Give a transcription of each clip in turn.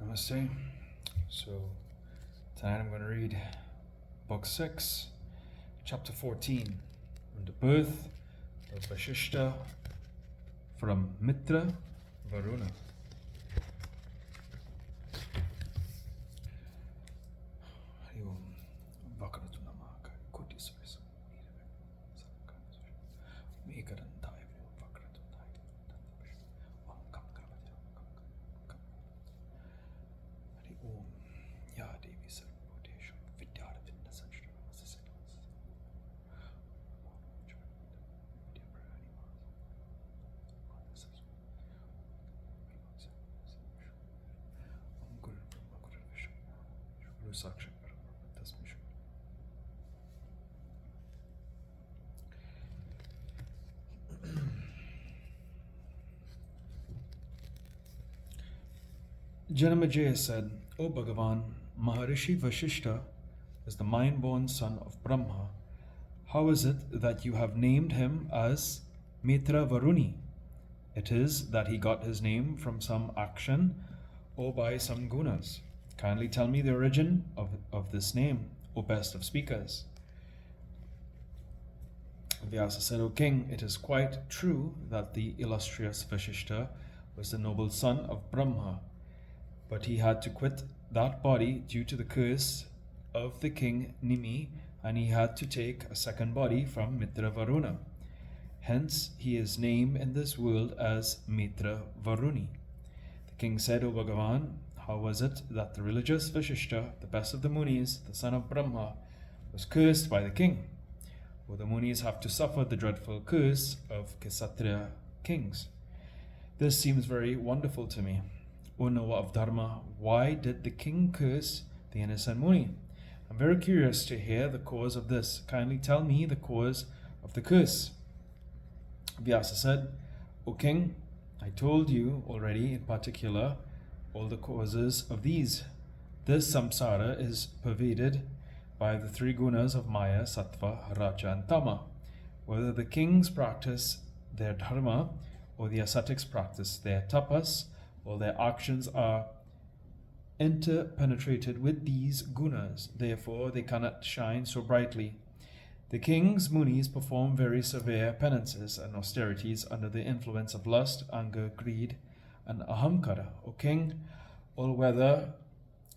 Namaste. So tonight I'm going to read Book 6, Chapter 14, on the birth of Vashishta from Mitra Varuna. Ya Devi Sarvabhuteshu Vidyaravinda Sanshram Asasilas Om Guru Brahma Guru Vishnu Guru Sakshat Parabrahma Tasmai Shri. Janamajaya said, O Bhagavan, Maharishi Vashishta is the mind-born son of Brahma. How is it that you have named him as Mitra Varuni? It is that he got his name from some action or by some gunas. Kindly tell me the origin of this name, O best of speakers. Vyasa said, O king, it is quite true that the illustrious Vashishta was the noble son of Brahma, but he had to quit that body due to the curse of the king Nimi, and he had to take a second body from Mitra Varuna. Hence, he is named in this world as Mitra Varuni. The king said, O Bhagavan, how was it that the religious Vashishta, the best of the Munis, the son of Brahma, was cursed by the king? For the Munis have to suffer the dreadful curse of Kshatriya kings. This seems very wonderful to me. O knower of Dharma, why did the king curse the innocent Muni? I'm very curious to hear the cause of this. Kindly tell me the cause of the curse. Vyasa said, O king, I told you already in particular all the causes of these. This samsara is pervaded by the three gunas of Maya, Sattva, Raja and Tama. Whether the kings practice their dharma or the ascetics practice their tapas, all their actions are interpenetrated with these gunas, therefore they cannot shine so brightly. The king's munis perform very severe penances and austerities under the influence of lust, anger, greed, and ahamkara. O king, or whether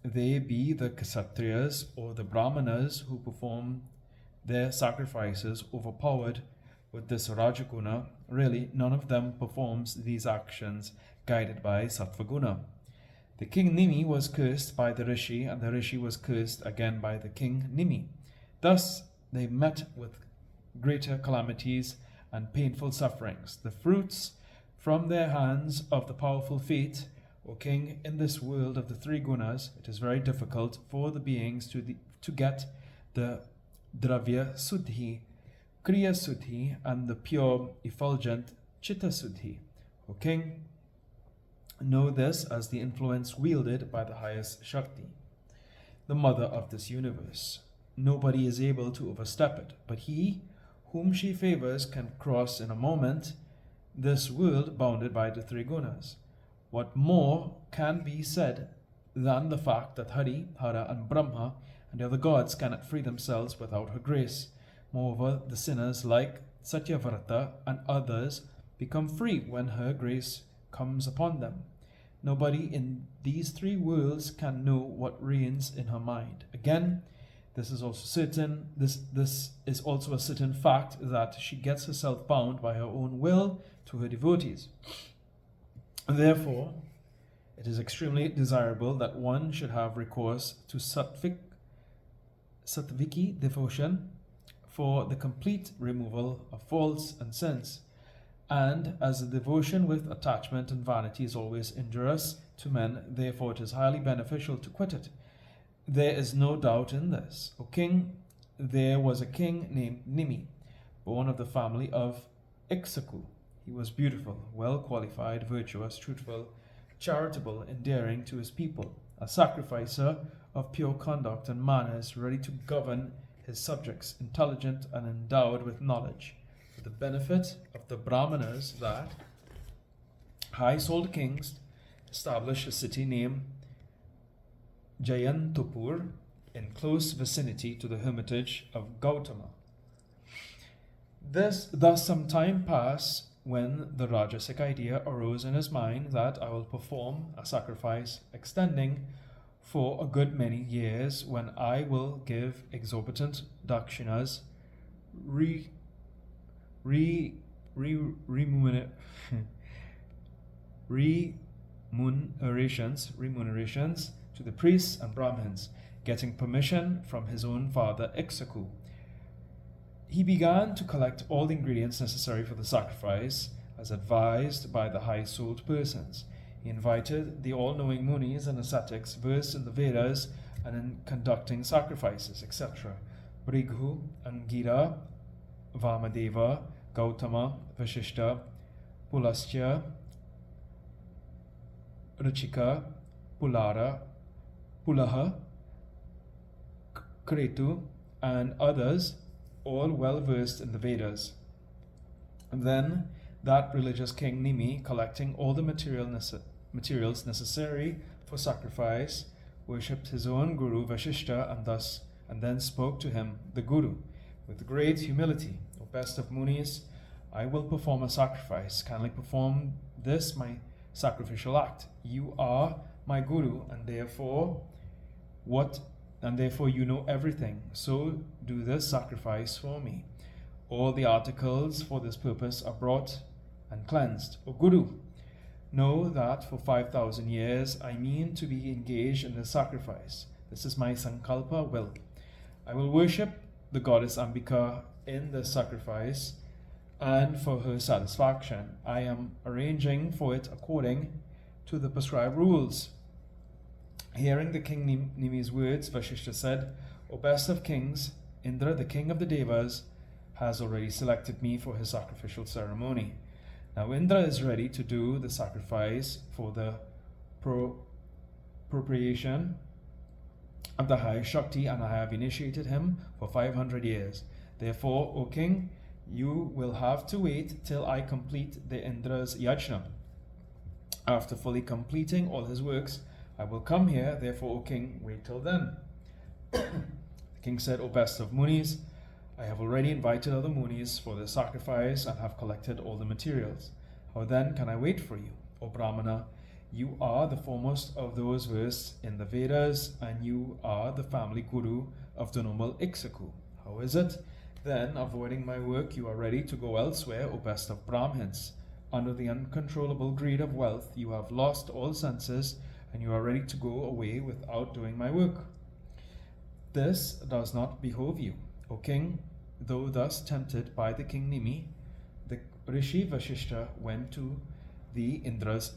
they be the Kshatriyas or the Brahmanas who perform their sacrifices overpowered with this Rajaguna, really none of them performs these actions guided by Sattvaguna. The king Nimi was cursed by the Rishi, and the Rishi was cursed again by the king Nimi. Thus they met with greater calamities and painful sufferings. The fruits from their hands of the powerful fate, O king, in this world of the three gunas, it is very difficult for the beings to get the Dravya Suddhi, Kriya Suddhi, and the pure, effulgent Chitta Suddhi. O king, know this as the influence wielded by the highest Shakti, the mother of this universe. Nobody is able to overstep it, but he whom she favors can cross in a moment this world bounded by the three gunas. What more can be said than the fact that Hari, Hara, and Brahma and the other gods cannot free themselves without her grace? Moreover, the sinners like Satyavrata and others become free when her grace comes upon them. Nobody in these three worlds can know what reigns in her mind. Again, this is also certain. This is also a certain fact that she gets herself bound by her own will to her devotees. Therefore, it is extremely desirable that one should have recourse to sattviki devotion for the complete removal of faults and sins. And as the devotion with attachment and vanity is always injurious to men, therefore it is highly beneficial to quit it. There is no doubt in this. O king, there was a king named Nimi, born of the family of Iksaku. He was beautiful, well qualified, virtuous, truthful, charitable, endearing to his people, a sacrificer of pure conduct and manners, ready to govern his subjects, intelligent and endowed with knowledge, for the benefit of the Brahmanas, that high-souled kings establish a city named Jayantapur, in close vicinity to the hermitage of Gautama. Thus some time passed, when the Rajasic idea arose in his mind that I will perform a sacrifice extending for a good many years, when I will give exorbitant dakshinas, remunerations to the priests and Brahmins, getting permission from his own father Iksaku. He began to collect all the ingredients necessary for the sacrifice, as advised by the high-souled persons. He invited the all-knowing munis and ascetics versed in the Vedas and in conducting sacrifices, etc. Brighu, Angira, Vamadeva, Gautama, Vashishta, Pulasya, Rachika, Pulaha, Kretu, and others, all well versed in the Vedas. And then that religious king Nimi, collecting all the materials necessary for sacrifice, worshipped his own guru Vashishta, and then spoke to him, the guru, with great humility. O best of munis, I will perform a sacrifice. Kindly perform this my sacrificial act. You are my guru, and therefore you know everything. So do this sacrifice for me. All the articles for this purpose are brought and cleansed. O Guru, know that for 5,000 years I mean to be engaged in this sacrifice. This is my sankalpa will. I will worship the goddess Ambika in this sacrifice, and for her satisfaction I am arranging for it according to the prescribed rules. Hearing the king Nimi's words, Vashishta said, O best of kings, Indra, the king of the Devas, has already selected me for his sacrificial ceremony. Now Indra is ready to do the sacrifice for the appropriation of the high Shakti, and I have initiated him for 500 years. Therefore, O king, you will have to wait till I complete the Indra's yajna. After fully completing all his works, I will come here. Therefore, O king, wait till then. The king said, O best of munis, I have already invited other munis for the sacrifice and have collected all the materials. How then can I wait for you? O Brahmana, you are the foremost of those versed in the Vedas, and you are the family guru of the noble Iksaku. How is it, then, avoiding my work, you are ready to go elsewhere, O best of Brahmins? Under the uncontrollable greed of wealth, you have lost all senses, and you are ready to go away without doing my work. This does not behove you, O king. Though thus tempted by the king Nimi, the Rishi Vashishta went to the Indra's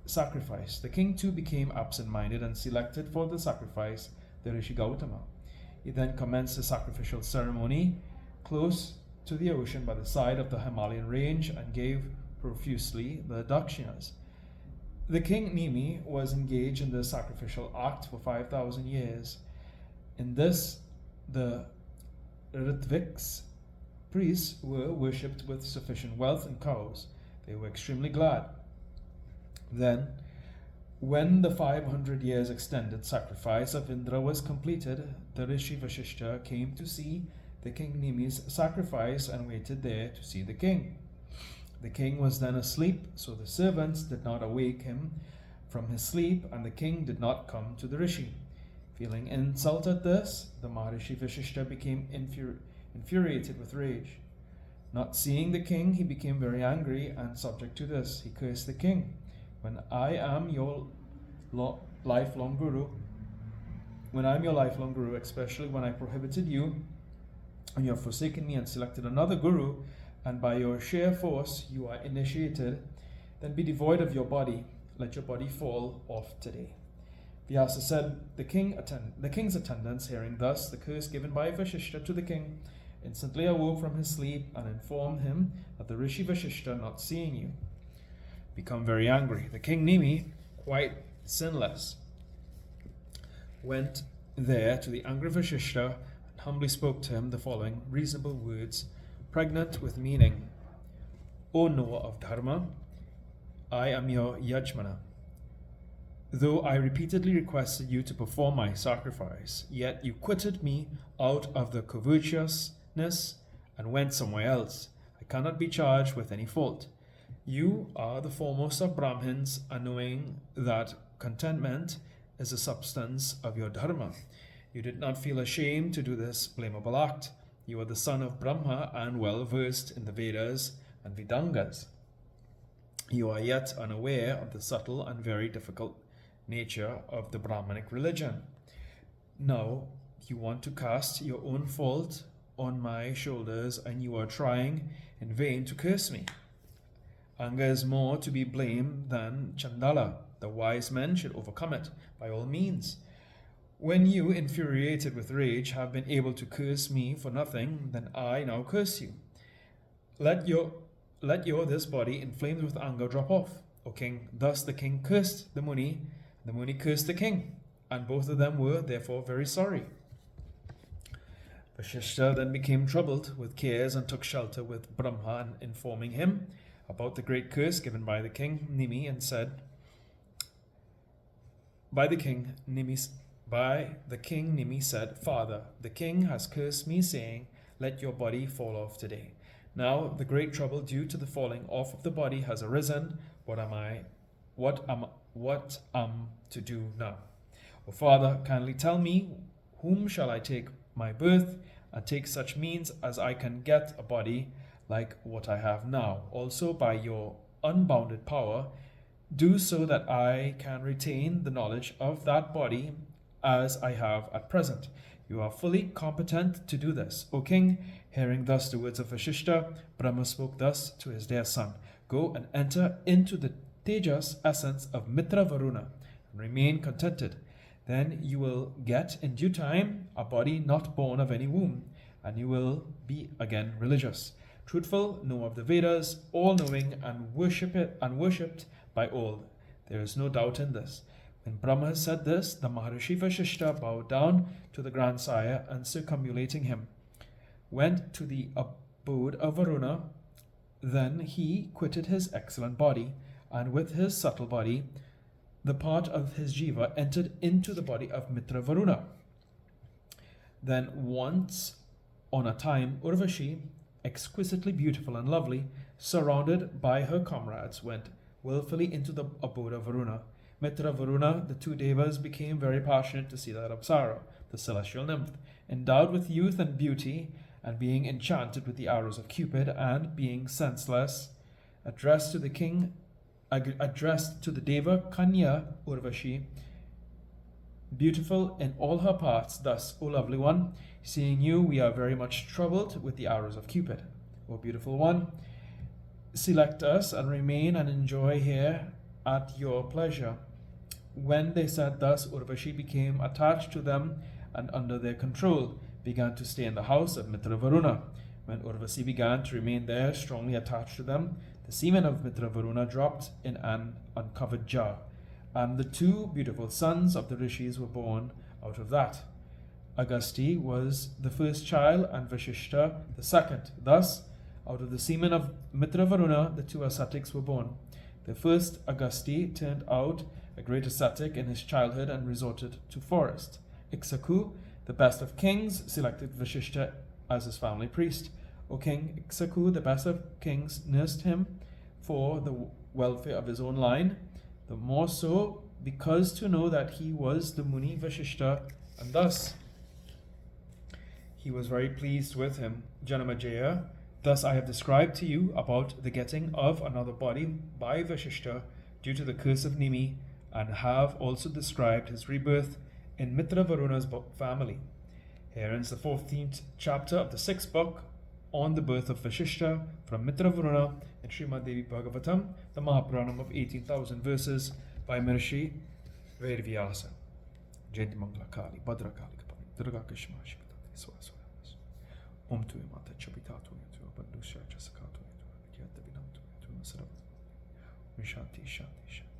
sacrifice. The king too became absent-minded and selected for the sacrifice the Rishi Gautama. He then commenced the sacrificial ceremony close to the ocean by the side of the Himalayan range and gave profusely the dakshinas. The king Nimi was engaged in the sacrificial act for 5,000 years. In this, the Ritviks, priests, were worshipped with sufficient wealth and cows. They were extremely glad. Then, when the 500 years extended sacrifice of Indra was completed, the Rishi Vashishta came to see the king Nimi's sacrifice and waited there to see the king. The king was then asleep, so the servants did not awake him from his sleep, and the king did not come to the Rishi. Feeling insulted at this, the Maharishi Vashishta became infuriated with rage. Not seeing the king, he became very angry, and subject to this, he cursed the king. When I am your lifelong guru, especially when I prohibited you, and you have forsaken me and selected another guru, and by your sheer force you are initiated, then be devoid of your body. Let your body fall off today. Vyasa said, the king's attendants, hearing thus the curse given by Vashishta to the king, instantly awoke from his sleep and informed him that the Rishi Vashishta, not seeing you, become very angry. The king Nimi, quite sinless, went there to the angry Vashishta and humbly spoke to him the following reasonable words, pregnant with meaning. O knower of Dharma, I am your Yajmana. though I repeatedly requested you to perform my sacrifice, yet you quitted me out of the covetousness and went somewhere else. I cannot be charged with any fault. You are the foremost of Brahmins, and knowing that contentment is the substance of your dharma, you did not feel ashamed to do this blamable act. You are the son of Brahma and well versed in the Vedas and Vedangas. You are yet unaware of the subtle and very difficult nature of the Brahmanic religion. Now you want to cast your own fault on my shoulders, and you are trying in vain to curse me. Anger is more to be blamed than Chandala. The wise men should overcome it by all means. When you, infuriated with rage, have been able to curse me for nothing, then I now curse you. Let your this body inflamed with anger drop off, O king. Thus the king cursed the Muni cursed the king, and both of them were therefore very sorry. Vasishtha then became troubled with cares and took shelter with Brahma, and informing him about the great curse given by the king Nimi, said, Father, the king has cursed me, saying, let your body fall off today. Now the great trouble due to the falling off of the body has arisen. What am to do now? O Father, kindly tell me, whom shall I take my birth, and take such means as I can get a body like what I have now. Also, by your unbounded power, do so that I can retain the knowledge of that body as I have at present. You are fully competent to do this. O king, hearing thus the words of Vasishtha, Brahma spoke thus to his dear son. Go and enter into the Tejas essence of Mitra Varuna, and remain contented. Then you will get in due time a body not born of any womb, and you will be again religious, truthful, know of the Vedas, all-knowing, and worshipped by all. There is no doubt in this. When Brahma said this, the Maharishi Vasishtha bowed down to the grandsire, and circumambulating him, went to the abode of Varuna. Then he quitted his excellent body, and with his subtle body, the part of his jiva entered into the body of Mitra Varuna. Then once on a time, Urvashi, exquisitely beautiful and lovely, surrounded by her comrades, went willfully into the abode of Varuna. Mitra Varuna, the two devas, became very passionate to see that Apsara, the celestial nymph, endowed with youth and beauty, and being enchanted with the arrows of Cupid, and being senseless, addressed to the Deva Kanya Urvashi, beautiful in all her parts, thus, O lovely one, seeing you, we are very much troubled with the arrows of Cupid. O beautiful one, select us and remain and enjoy here at your pleasure. When they said thus, Urvashi became attached to them and under their control, began to stay in the house of Mitra Varuna. When Urvashi began to remain there, strongly attached to them, the semen of Mitra Varuna dropped in an uncovered jar, and the two beautiful sons of the rishis were born out of that. Agasti was the first child, and Vasishtha the second. Thus, out of the semen of Mitra Varuna, the two ascetics were born. The first, Agasti, turned out a great ascetic in his childhood and resorted to forest. Iksaku, the best of kings, selected Vasishtha as his family priest. O king, Iksaku, the best of kings, nursed him for the welfare of his own line, the more so because to know that he was the Muni Vasishtha, and thus he was very pleased with him. Janamajaya, thus I have described to you about the getting of another body by Vasishtha due to the curse of Nimi, and have also described his rebirth in Mitra Varuna's family. Here ends the 14th chapter of the 6th book on the birth of Vasishtha from Mitra Varuna in Srimad Devi Bhagavatam, the Mahapuranam of 18,000 verses by Maharishi Vedvyasa. Jayanti Mangala Kali, Bhadra Kali Kapali, Durga Kishma Shipatati Swaswaras. Om Tu Mata Chabitatu Yatu, Bandusha Jasakato Yatu, Kyata Binamtu Yatu, Nasaravat. Shanti, Shanti, Shanti.